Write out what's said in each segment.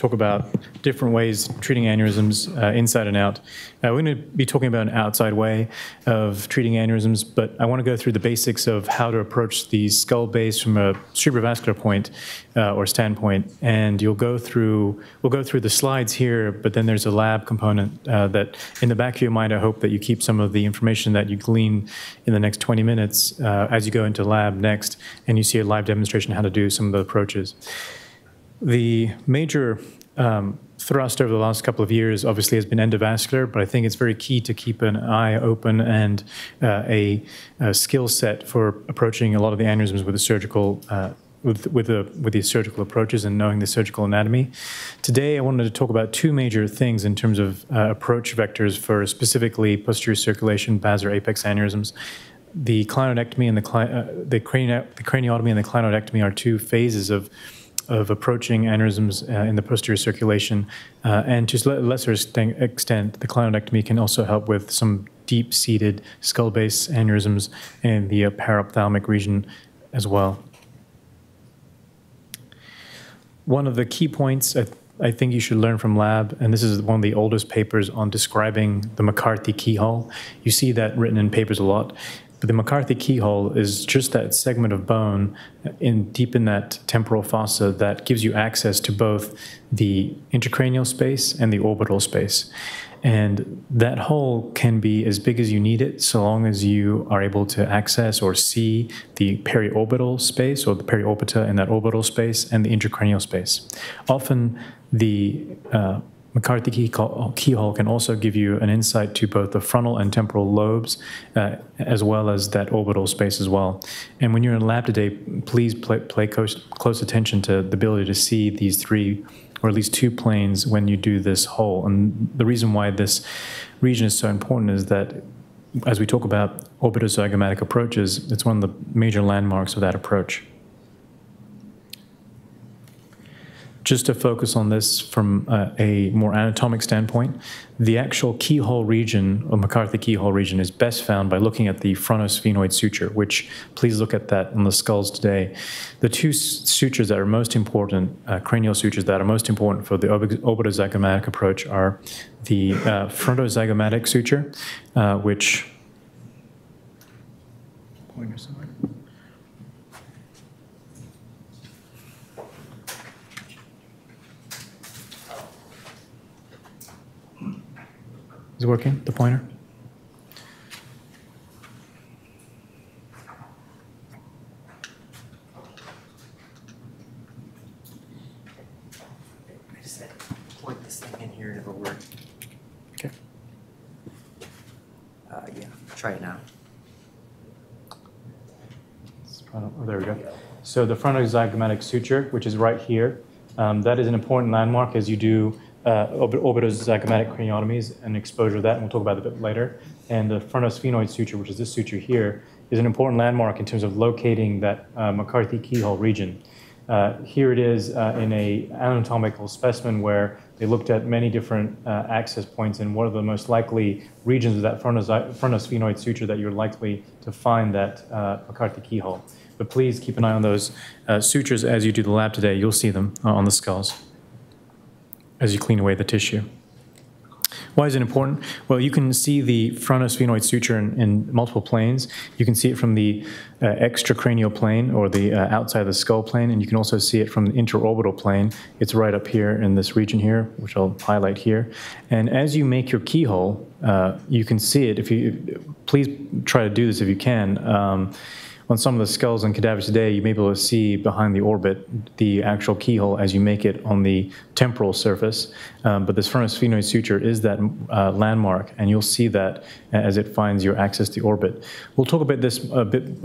talk about different ways treating aneurysms inside and out. We're going to be talking about an outside way of treating aneurysms, but I want to go through the basics of how to approach the skull base from a cerebrovascular point or standpoint. And we'll go through the slides here, but then there's a lab component that in the back of your mind, I hope that you keep some of the information that you glean in the next 20 minutes as you go into lab next, and you see a live demonstration how to do some of the approaches. The major thrust over the last couple of years obviously has been endovascular, but I think it's very key to keep an eye open and a skill set for approaching a lot of the aneurysms with the surgical with these surgical approaches and knowing the surgical anatomy. Today, I wanted to talk about two major things in terms of approach vectors for specifically posterior circulation basilar apex aneurysms. The clinodectomy and the craniotomy and the clinodectomy are two phases of approaching aneurysms in the posterior circulation, and to a lesser extent, the clinodectomy can also help with some deep-seated skull base aneurysms in the parophthalmic region as well. One of the key points I think you should learn from lab, and this is one of the oldest papers on describing the McCarthy keyhole. You see that written in papers a lot. But the McCarthy keyhole is just that segment of bone deep in that temporal fossa that gives you access to both the intracranial space and the orbital space. And that hole can be as big as you need it, so long as you are able to access or see the periorbital space or the periorbita in that orbital space and the intracranial space. Often the McCarthy keyhole can also give you an insight to both the frontal and temporal lobes, as well as that orbital space as well. And when you're in lab today, please pay close attention to the ability to see these three, or at least two planes when you do this hole. And the reason why this region is so important is that as we talk about orbitozygomatic approaches, it's one of the major landmarks of that approach. Just to focus on this from a more anatomic standpoint, the actual keyhole region, or McCarthy keyhole region, is best found by looking at the frontosphenoid suture, which please look at that on the skulls today. The two sutures that are most important, cranial sutures that are most important for the orbitozygomatic approach are the frontozygomatic suture, which, pointer somewhere. Is it working, the pointer? I just had to point this thing in here and it'll work. Okay. Yeah, try it now. Oh, there we go. So the frontozygomatic suture, which is right here, that is an important landmark as you do orbitozygomatic craniotomies and exposure of that, and we'll talk about it a bit later. And the frontosphenoid suture, which is this suture here, is an important landmark in terms of locating that McCarthy keyhole region. Here it is in a anatomical specimen where they looked at many different access points, and one of the most likely regions of that frontosphenoid suture that you're likely to find that McCarthy keyhole. But please keep an eye on those sutures as you do the lab today. You'll see them on the skulls as you clean away the tissue. Why is it important? Well, you can see the frontosphenoid suture in multiple planes. You can see it from the extracranial plane, or the outside of the skull plane, and you can also see it from the interorbital plane. It's right up here in this region here, which I'll highlight here. And as you make your keyhole, you can see it. Please try to do this if you can. On some of the skulls and cadavers today, you may be able to see behind the orbit the actual keyhole as you make it on the temporal surface. But this frontosphenoid suture is that landmark, and you'll see that as it finds your access to the orbit. We'll talk about this a bit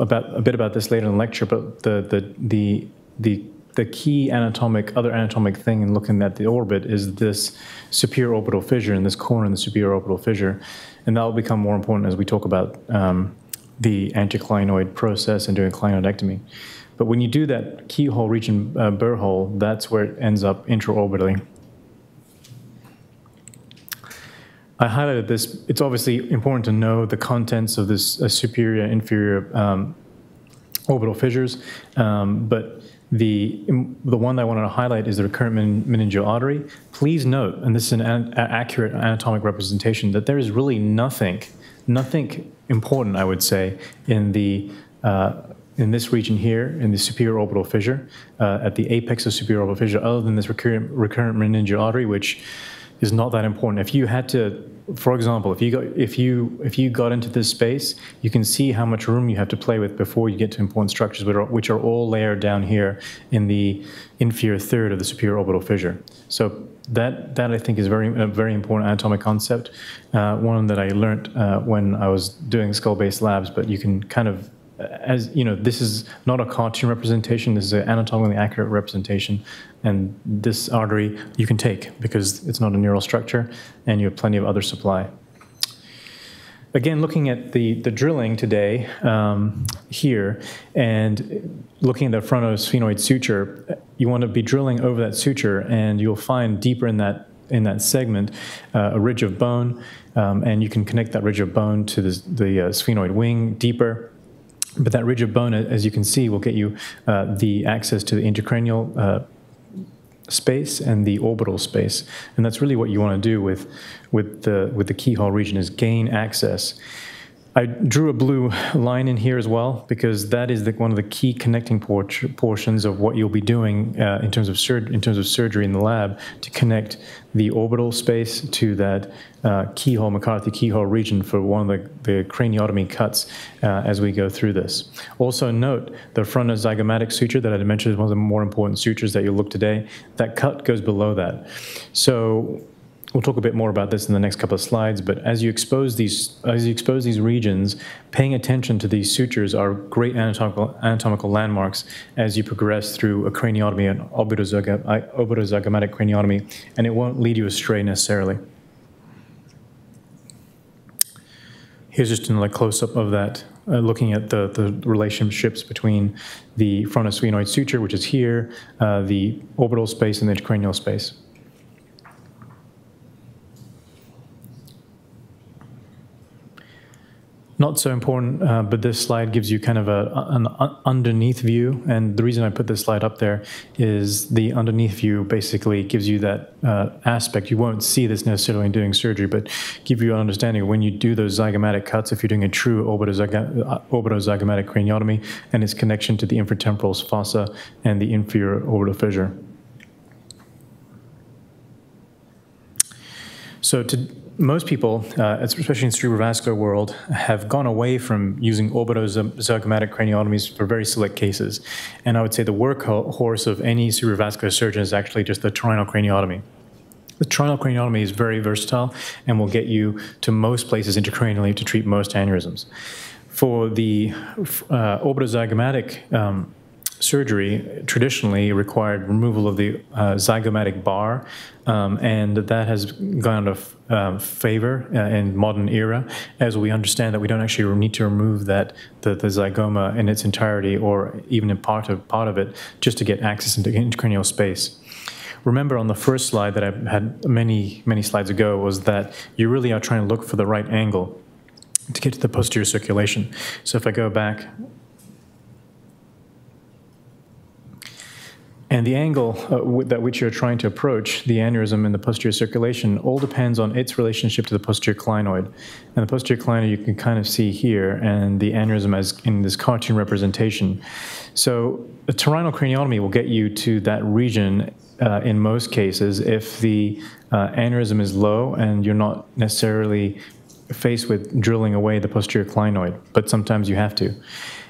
about this later in the lecture. But the key other anatomic thing in looking at the orbit is this superior orbital fissure, in this corner in the superior orbital fissure, and that will become more important as we talk about the anticlinoid process and doing clinodectomy. But when you do that keyhole region burr hole, that's where it ends up intraorbitally. I highlighted this. It's obviously important to know the contents of this superior inferior orbital fissures, but The one that I wanted to highlight is the recurrent meningeal artery. Please note, and this is an accurate anatomic representation, that there is really nothing important, I would say, in this region here, in the superior orbital fissure, at the apex of superior orbital fissure, other than this recurrent meningeal artery, which is not that important. If you had to, for example, if you got into this space, you can see how much room you have to play with before you get to important structures, which are all layered down here in the inferior third of the superior orbital fissure. So that I think is a very important anatomic concept, one that I learned when I was doing skull-based labs. But you can kind of, as you know, this is not a cartoon representation. This is an anatomically accurate representation, and this artery you can take because it's not a neural structure, and you have plenty of other supply. Again, looking at the drilling today here, and looking at the frontosphenoid suture, you want to be drilling over that suture, and you'll find deeper in that segment a ridge of bone, and you can connect that ridge of bone to the sphenoid wing deeper. But that ridge of bone, as you can see, will get you the access to the intracranial space and the orbital space, and that's really what you want to do with the keyhole region, is gain access. I drew a blue line in here as well because that is one of the key connecting portions of what you'll be doing in terms of surgery in the lab, to connect the orbital space to that keyhole, McCarthy keyhole region for one of the craniotomy cuts as we go through this. Also note the frontozygomatic suture that I mentioned is one of the more important sutures that you'll look today. That cut goes below that. So we'll talk a bit more about this in the next couple of slides, but as you expose these regions, paying attention to these sutures are great anatomical landmarks as you progress through a craniotomy, an orbitozygomatic craniotomy, and it won't lead you astray necessarily. Here's just another close-up of that, looking at the relationships between the frontosphenoid suture, which is here, the orbital space, and the intracranial space. Not so important, but this slide gives you kind of an underneath view, and the reason I put this slide up there is the underneath view basically gives you that aspect. You won't see this necessarily in doing surgery, but give you an understanding of when you do those zygomatic cuts, if you're doing a true orbitozygomatic craniotomy, and its connection to the infratemporal fossa and the inferior orbital fissure. So most people, especially in the cerebrovascular world, have gone away from using orbitozygomatic craniotomies for very select cases. And I would say the workhorse of any cerebrovascular surgeon is actually just the toroidal craniotomy. The toroidal craniotomy is very versatile and will get you to most places intracranially to treat most aneurysms. For the orbitozygomatic surgery traditionally required removal of the zygomatic bar, and that has gone out of favor in modern era, as we understand that we don't actually need to remove the zygoma in its entirety or even in part of it just to get access into intracranial space. Remember on the first slide that I had many slides ago was that you really are trying to look for the right angle to get to the posterior circulation. So if I go back, and the angle at which you're trying to approach the aneurysm in the posterior circulation all depends on its relationship to the posterior clinoid. And the posterior clinoid you can kind of see here, and the aneurysm as in this cartoon representation. So a toroidal craniotomy will get you to that region in most cases if the aneurysm is low and you're not necessarily faced with drilling away the posterior clinoid, but sometimes you have to.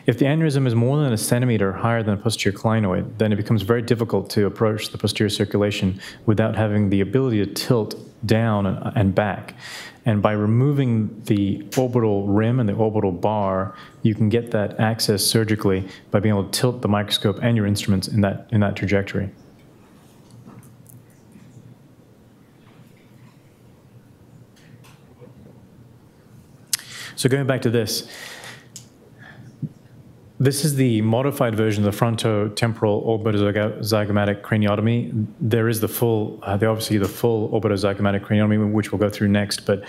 If the aneurysm is more than a centimeter higher than the posterior clinoid, then it becomes very difficult to approach the posterior circulation without having the ability to tilt down and back. And by removing the orbital rim and the orbital bar, you can get that access surgically by being able to tilt the microscope and your instruments in that trajectory. So going back to this, This is the modified version of the frontotemporal orbitozygomatic craniotomy. There is the full, obviously the full orbitozygomatic craniotomy, which we'll go through next, but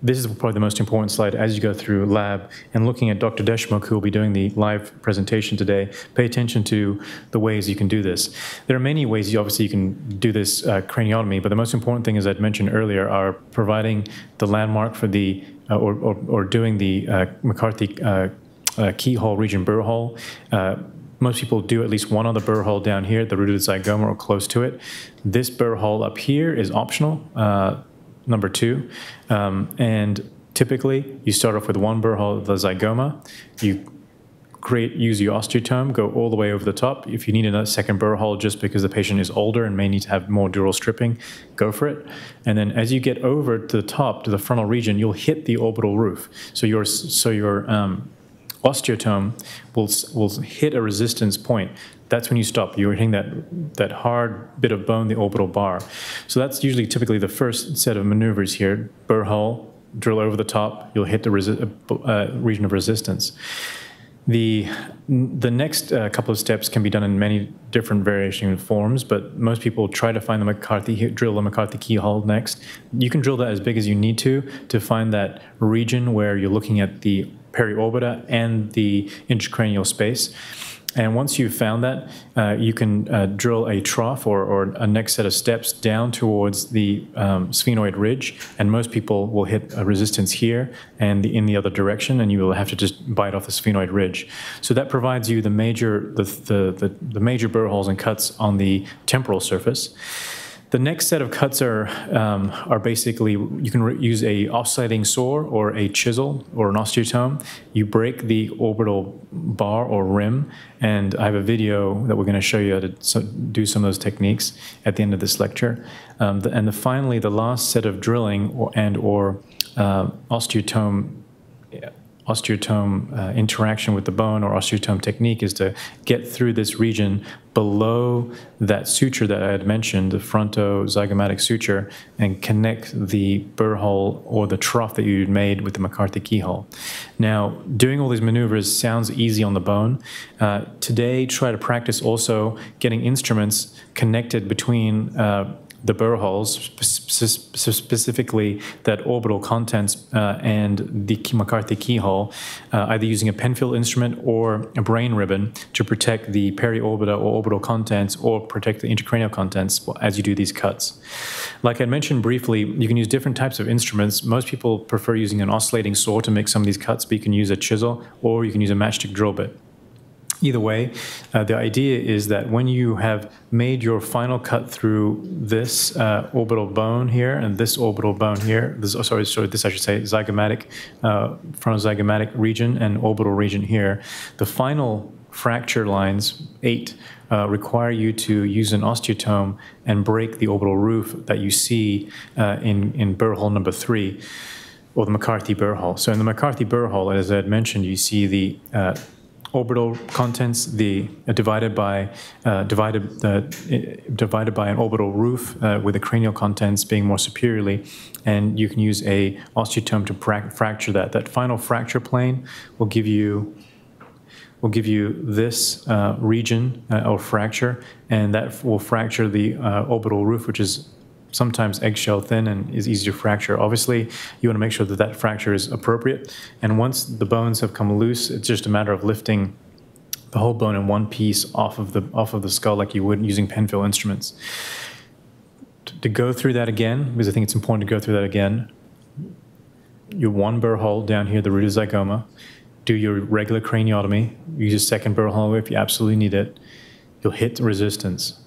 this is probably the most important slide as you go through lab. And looking at Dr. Deshmukh, who will be doing the live presentation today, pay attention to the ways you can do this. There are many ways, you can do this craniotomy, but the most important thing, as I'd mentioned earlier, are providing the landmark for the, or doing the McCarthy keyhole region burr hole. Most people do at least one other burr hole down here, the root of the zygoma or close to it. This burr hole up here is optional, number 2. And typically, you start off with one burr hole of the zygoma. You use your osteotome, go all the way over the top. If you need another second burr hole just because the patient is older and may need to have more dural stripping, go for it. And then as you get over to the top, to the frontal region, you'll hit the orbital roof. So your osteotome will hit a resistance point. That's when you stop. You're hitting that hard bit of bone, the orbital bar. So that's usually typically the first set of maneuvers here. Burr hole, drill over the top, you'll hit the region of resistance. The next couple of steps can be done in many different variation forms, but most people try to find drill the McCarthy keyhole next. You can drill that as big as you need to find that region where you're looking at the periorbita and the intracranial space. And once you've found that, you can drill a trough or a next set of steps down towards the sphenoid ridge, and most people will hit a resistance here and in the other direction, and you will have to just bite off the sphenoid ridge. So that provides you the major burr holes and cuts on the temporal surface. The next set of cuts are basically, you can use a oscillating saw or a chisel or an osteotome. You break the orbital bar or rim, and I have a video that we're going to show you how to do some of those techniques at the end of this lecture. Finally, the last set of drilling or osteotome interaction with the bone or osteotome technique is to get through this region below that suture that I had mentioned, the frontozygomatic suture, and connect the burr hole or the trough that you made with the McCarthy keyhole. Now, doing all these maneuvers sounds easy on the bone. Today, try to practice also getting instruments connected between the burr holes, specifically that orbital contents and the McCarthy keyhole, either using a pen-filled instrument or a brain ribbon to protect the periorbita or orbital contents or protect the intracranial contents as you do these cuts. Like I mentioned briefly, you can use different types of instruments. Most people prefer using an oscillating saw to make some of these cuts, but you can use a chisel or you can use a matchstick drill bit. Either way, the idea is that when you have made your final cut through this orbital bone here and this orbital bone here, this I should say zygomatic, frontozygomatic region and orbital region here, the final fracture lines, 8, require you to use an osteotome and break the orbital roof that you see in burr hole number 3, or the McCarthy burr hole. So in the McCarthy burr hole, as I had mentioned, you see the orbital contents, divided by an orbital roof with the cranial contents being more superiorly, and you can use a osteotome to fracture that. That final fracture plane will give you this region or fracture, and that will fracture the orbital roof, which is sometimes eggshell thin and is easy to fracture. Obviously, you want to make sure that that fracture is appropriate. And once the bones have come loose, it's just a matter of lifting the whole bone in one piece off of the skull like you would using pen-fill instruments. To go through that again, because I think it's important to go through that again, your one burr hole down here, the root of zygoma, do your regular craniotomy, use a second burr hole if you absolutely need it. You'll hit the resistance.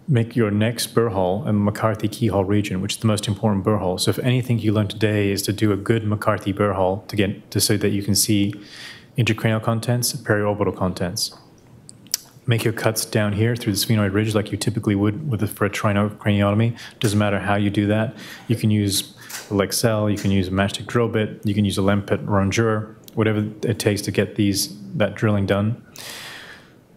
Make your next burr hole a McCarthy keyhole region, which is the most important burr hole. So if anything you learned today is to do a good McCarthy burr hole so that you can see intracranial contents, periorbital contents. Make your cuts down here through the sphenoid ridge like you typically would for a craniotomy. Doesn't matter how you do that. You can use a Lexel, you can use a matchstick drill bit, you can use a Lempet rongeur, whatever it takes to get that drilling done.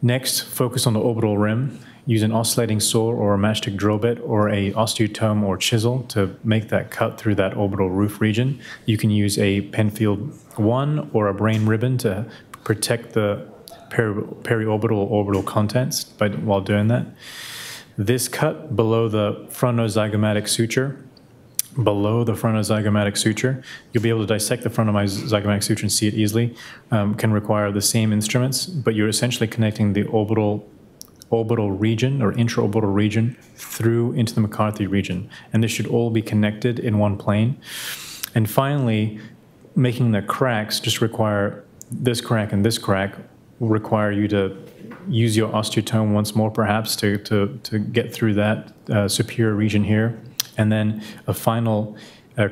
Next, focus on the orbital rim. Use an oscillating saw or a matchstick drill bit or a osteotome or chisel to make that cut through that orbital roof region. You can use a Penfield 1 or a brain ribbon to protect the periorbital orbital contents while doing that. This cut below the frontozygomatic suture, you'll be able to dissect the frontozygomatic suture and see it easily, can require the same instruments, but you're essentially connecting the orbital region or intraorbital region through into the McCarthy region. And this should all be connected in one plane. And finally, making the cracks just require this crack and this crack will require you to use your osteotome once more, perhaps, to get through that superior region here. And then a final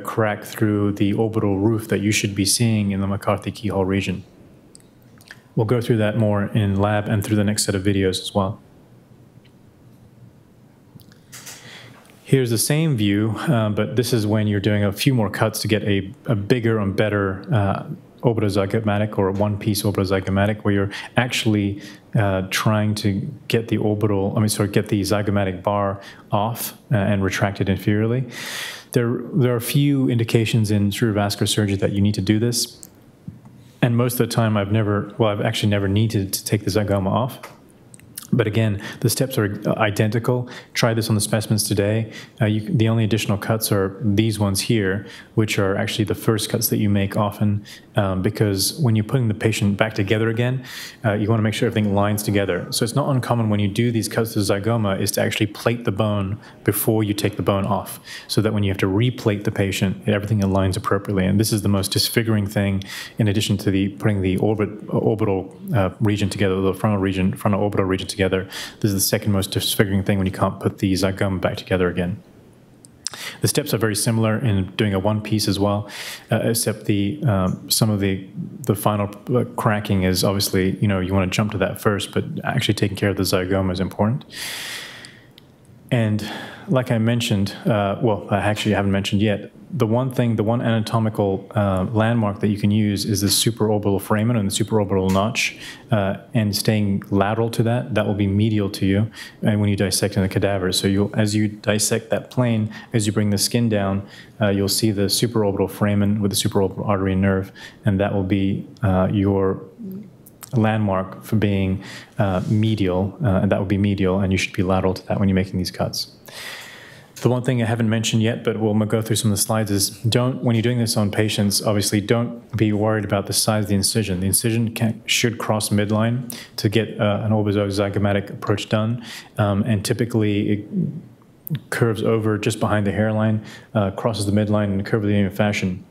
crack through the orbital roof that you should be seeing in the McCarthy keyhole region. We'll go through that more in lab and through the next set of videos as well. Here's the same view, but this is when you're doing a few more cuts to get a bigger and better orbitozygomatic or one-piece orbitozygomatic, where you're actually trying to get the get the zygomatic bar off and retract it inferiorly. There are a few indications in cerebrovascular surgery that you need to do this, and most of the time I've actually never needed to take the zygoma off. But again, the steps are identical. Try this on the specimens today. The only additional cuts are these ones here, which are actually the first cuts that you make often, because when you're putting the patient back together again, you want to make sure everything lines together. So it's not uncommon when you do these cuts to the zygoma is to actually plate the bone before you take the bone off, so that when you have to replate the patient, everything aligns appropriately. And this is the most disfiguring thing, in addition to putting the orbital region together, the frontal orbital region together. This is the second most disfiguring thing when you can't put the zygoma back together again. The steps are very similar in doing a one piece as well, except some of the final cracking is obviously, you want to jump to that first, but actually taking care of the zygoma is important. And like I mentioned, well, I actually haven't mentioned yet, the one anatomical landmark that you can use is the supraorbital foramen and the supraorbital notch, and staying lateral to that will be medial to you, and when you dissect in the cadaver. So as you dissect that plane, as you bring the skin down, you'll see the supraorbital foramen with the supraorbital artery and nerve, and that will be your landmark for being medial, and that will be medial, and you should be lateral to that when you're making these cuts. The one thing I haven't mentioned yet, but we'll go through some of the slides, is when you're doing this on patients, obviously don't be worried about the size of the incision. The incision should cross midline to get an orbitozygomatic approach done, and typically it curves over just behind the hairline, crosses the midline in a curvilinear fashion.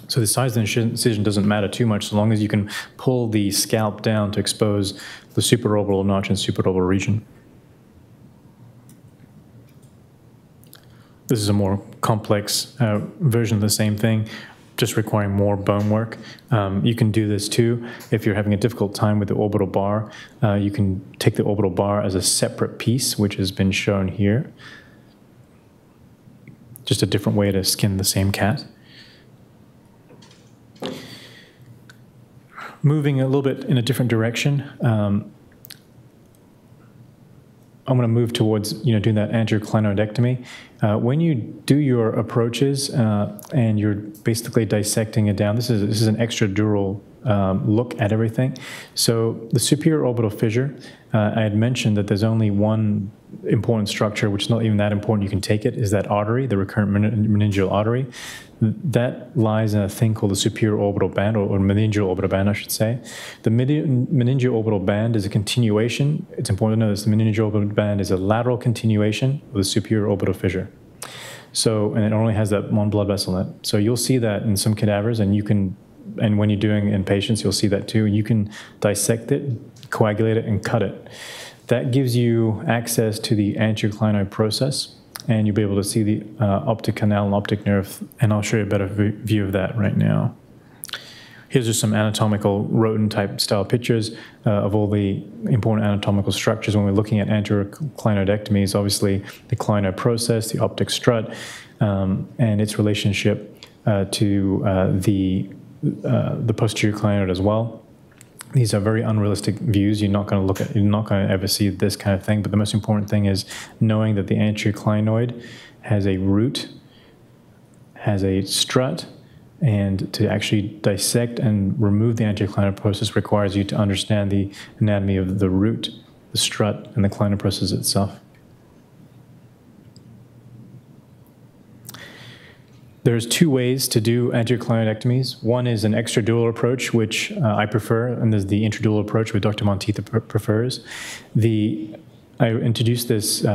So the size of the incision doesn't matter too much, so long as you can pull the scalp down to expose the supraorbital notch and supraorbital region. This is a more complex version of the same thing, just requiring more bone work. You can do this too if you're having a difficult time with the orbital bar. You can take the orbital bar as a separate piece, which has been shown here. Just a different way to skin the same cat. Moving a little bit in a different direction, I'm going to move towards doing that anterior clinoidectomy. When you do your approaches and you're basically dissecting it down, this is an extradural look at everything. So the superior orbital fissure, I had mentioned that there's only one important structure, which is not even that important, you can take it, is that artery, the recurrent meningeal artery. That lies in a thing called the superior orbital band, or meningeal orbital band, I should say. The meningeal orbital band is a continuation. It's important to know this. The meningeal orbital band is a lateral continuation of the superior orbital fissure. So, and it only has that one blood vessel in it. So you'll see that in some cadavers, and when you're doing in patients, you'll see that too. You can dissect it, coagulate it, and cut it. That gives you access to the anterior clinoid process, and you'll be able to see the optic canal and optic nerve, and I'll show you a better view of that right now. Here's just some anatomical rodent-type style pictures of all the important anatomical structures when we're looking at anterior clinoidectomies. Obviously, the clinoid process, the optic strut, and its relationship to the posterior clinoid as well. These are very unrealistic views. You're not going to ever see this kind of thing. But the most important thing is knowing that the anterior clinoid has a root, has a strut, And to actually dissect and remove the anticlinal process requires you to understand the anatomy of the root, the strut, and the clinar process itself. There's two ways to do angioclinodectomies. One is an extradural approach, which I prefer, and there's the intradural approach, which Dr. Monteith prefers. I introduced this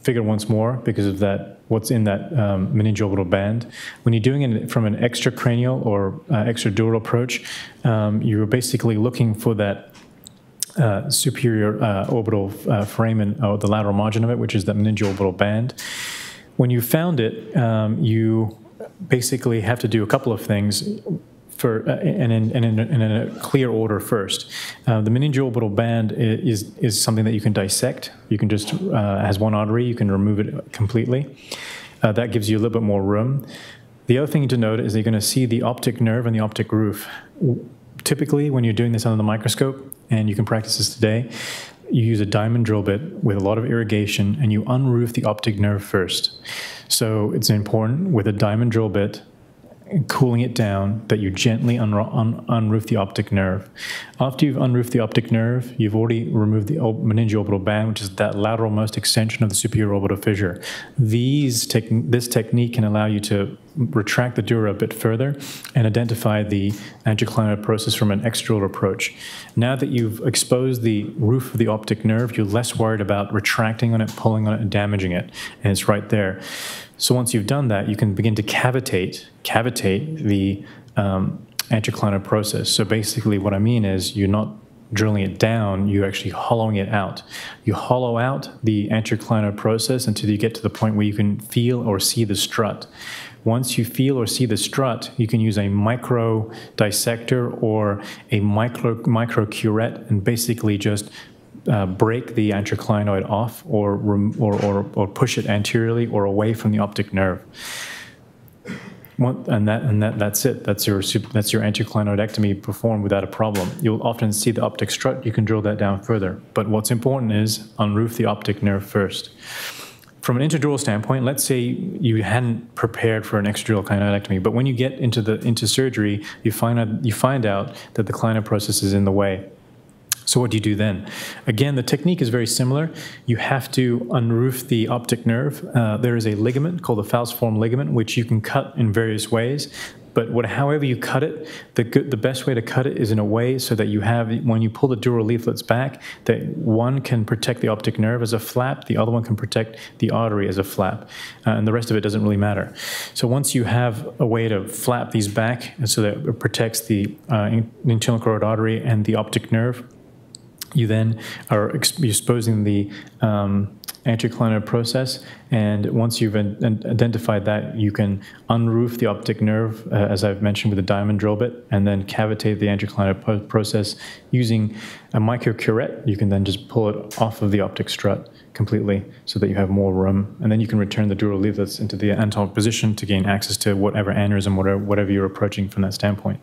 figure once more because of that, what's in that meningioorbital band. When you're doing it from an extracranial or extradural approach, you're basically looking for that superior orbital foramen, the lateral margin of it, which is that meningioorbital band. When you found it, you basically have to do a couple of things in a clear order first. The meningioorbital band is something that you can dissect. You can just, has one artery, you can remove it completely. That gives you a little bit more room. The other thing to note is that you're going to see the optic nerve and the optic roof. Typically, when you're doing this under the microscope, and you can practice this today, you use a diamond drill bit with a lot of irrigation, and you unroof the optic nerve first. So it's important with a diamond drill bit, cooling it down, that you gently unroof the optic nerve. After you've unroofed the optic nerve, you've already removed the meningioorbital band, which is that lateralmost extension of the superior orbital fissure. This technique can allow you to retract the dura a bit further and identify the angioclinal process from an extradural approach. Now that you've exposed the roof of the optic nerve, you're less worried about retracting on it, pulling on it, and damaging it, and it's right there. So once you've done that, you can begin to cavitate the anticlinal process. So basically what I mean is you're not drilling it down, you're actually hollowing it out. You hollow out the anticlinal process until you get to the point where you can feel or see the strut. Once you feel or see the strut, you can use a micro dissector or a micro curette and basically just break the antroclinoid off or push it anteriorly or away from the optic nerve. That's it. That's your anticlinoidectomy performed without a problem. You'll often see the optic strut. You can drill that down further. But what's important is unroof the optic nerve first. From an intradural standpoint, let's say you hadn't prepared for an extradural clinoidectomy, but when you get into surgery, you find out that the clino process is in the way. So what do you do then? Again, the technique is very similar. You have to unroof the optic nerve. There is a ligament called the falciform ligament, which you can cut in various ways. But however you cut it, the best way to cut it is in a way so that you have, when you pull the dural leaflets back, that one can protect the optic nerve as a flap, the other one can protect the artery as a flap, and the rest of it doesn't really matter. So once you have a way to flap these back so that it protects the internal carotid artery and the optic nerve, you then are exposing the anticlinal process, and once you've identified that, you can unroof the optic nerve, as I've mentioned, with a diamond drill bit, and then cavitate the anticlinal process using a micro curette. You can then just pull it off of the optic strut completely so that you have more room, and then you can return the dural leaflets into the anatomic position to gain access to whatever aneurysm, whatever you're approaching from that standpoint.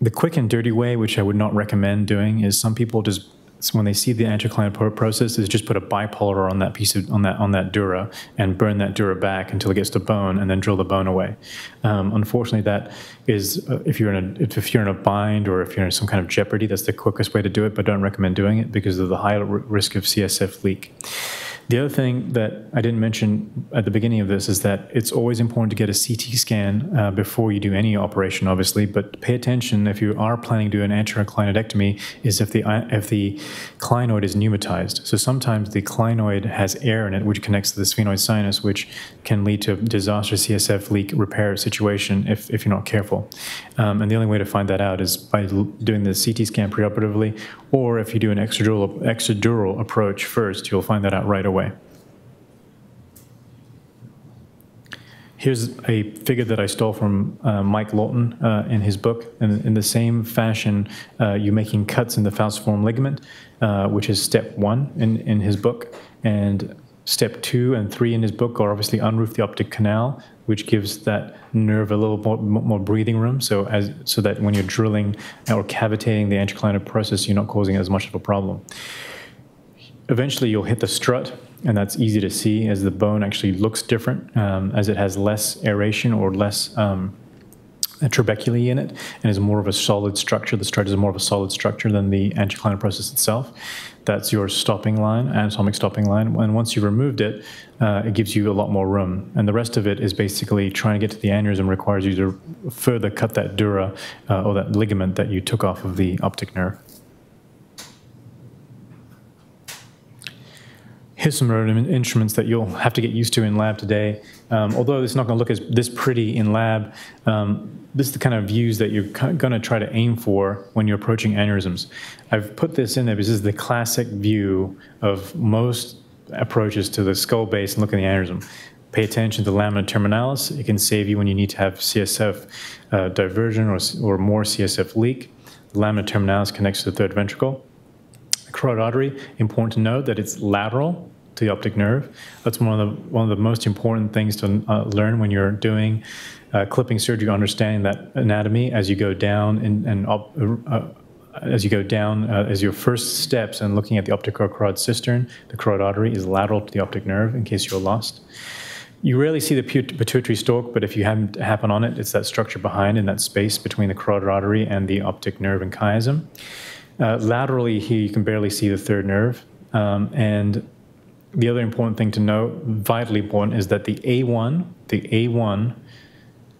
The quick and dirty way, which I would not recommend doing, is some people just, when they see the anticlinal process, is just put a bipolar on that piece of, on that dura and burn that dura back until it gets to bone, and then drill the bone away. Unfortunately, that is if you're in a bind or if you're in some kind of jeopardy, that's the quickest way to do it. But don't recommend doing it because of the high risk of CSF leak. The other thing that I didn't mention at the beginning of this is that it's always important to get a CT scan before you do any operation, obviously, but pay attention if you are planning to do an anterior clinoidectomy is if the clinoid is pneumatized. So sometimes the clinoid has air in it, which connects to the sphenoid sinus, which can lead to a disastrous CSF leak repair situation if you're not careful. And the only way to find that out is by doing the CT scan preoperatively, or if you do an extradural approach first, you'll find that out right away. Here's a figure that I stole from Mike Lawton in his book. And in the same fashion, you're making cuts in the falciform ligament, which is step 1 in his book. And step 2 and 3 in his book are obviously unroof the optic canal, which gives that nerve a little more breathing room, so that when you're drilling or cavitating the anticlinal process, you're not causing as much of a problem. Eventually, you'll hit the strut. and that's easy to see as the bone actually looks different, as it has less aeration or less trabeculae in it, and is more of a solid structure. The strut is more of a solid structure than the angioclinar process itself. That's your stopping line, anatomic stopping line. And once you've removed it, it gives you a lot more room. And the rest of it is basically trying to get to the aneurysm requires you to further cut that dura, or that ligament that you took off of the optic nerve. Here's some instruments that you'll have to get used to in lab today. Although it's not going to look this pretty in lab, this is the kind of views that you're going to try to aim for when you're approaching aneurysms. I've put this in there because this is the classic view of most approaches to the skull base and look at the aneurysm. Pay attention to the lamina terminalis. It can save you when you need to have CSF diversion or more CSF leak. The lamina terminalis connects to the third ventricle. The carotid artery, important to note that it's lateral to the optic nerve. That's one of the most important things to learn when you're doing clipping surgery, understanding that anatomy as you go down as your first steps and looking at the opticocarotid cistern. The carotid artery is lateral to the optic nerve, in case you're lost. You rarely see the pituitary stalk, but if you happen on it, it's that structure behind in that space between the carotid artery and the optic nerve and chiasm. Laterally here, you can barely see the third nerve. And the other important thing to note, vitally important, is that the A1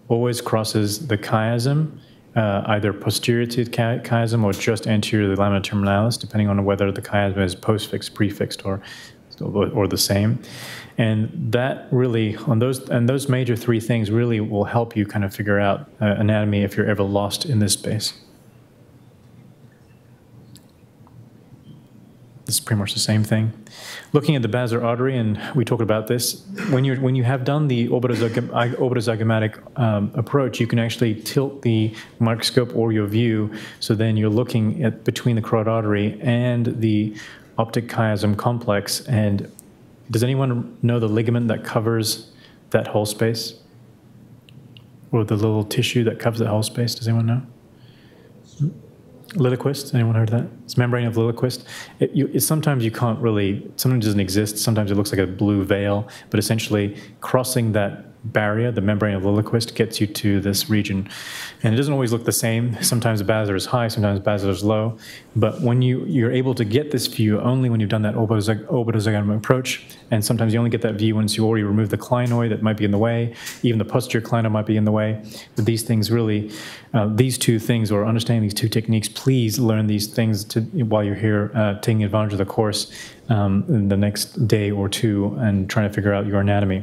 always crosses the chiasm, either posterior to the chiasm or just anterior to the lamina terminalis, depending on whether the chiasm is postfixed, prefixed, or the same. And that really, those major three things really will help you kind of figure out anatomy if you're ever lost in this space. This is pretty much the same thing. Looking at the basilar artery, and we talked about this, when you have done the orbitozygomatic approach, you can actually tilt the microscope or your view, so then you're looking at between the carotid artery and the optic chiasm complex. And does anyone know the ligament that covers that whole space? Or the little tissue that covers that whole space? Does anyone know? Lilliquist, anyone heard of that? It's membrane of Lilliquist. Sometimes you can't really, sometimes it doesn't exist, sometimes it looks like a blue veil, but essentially crossing that barrier, the membrane of Lilliquist, gets you to this region. And it doesn't always look the same. Sometimes the basilar is high, sometimes the basilar is low. But when you're able to get this view only when you've done that orbitozygomatic approach, and sometimes you only get that view once you already remove the clinoid that might be in the way, even the posterior clinoid might be in the way. But these things really, these two things, or understanding these two techniques, please learn these things while you're here taking advantage of the course in the next day or two and trying to figure out your anatomy.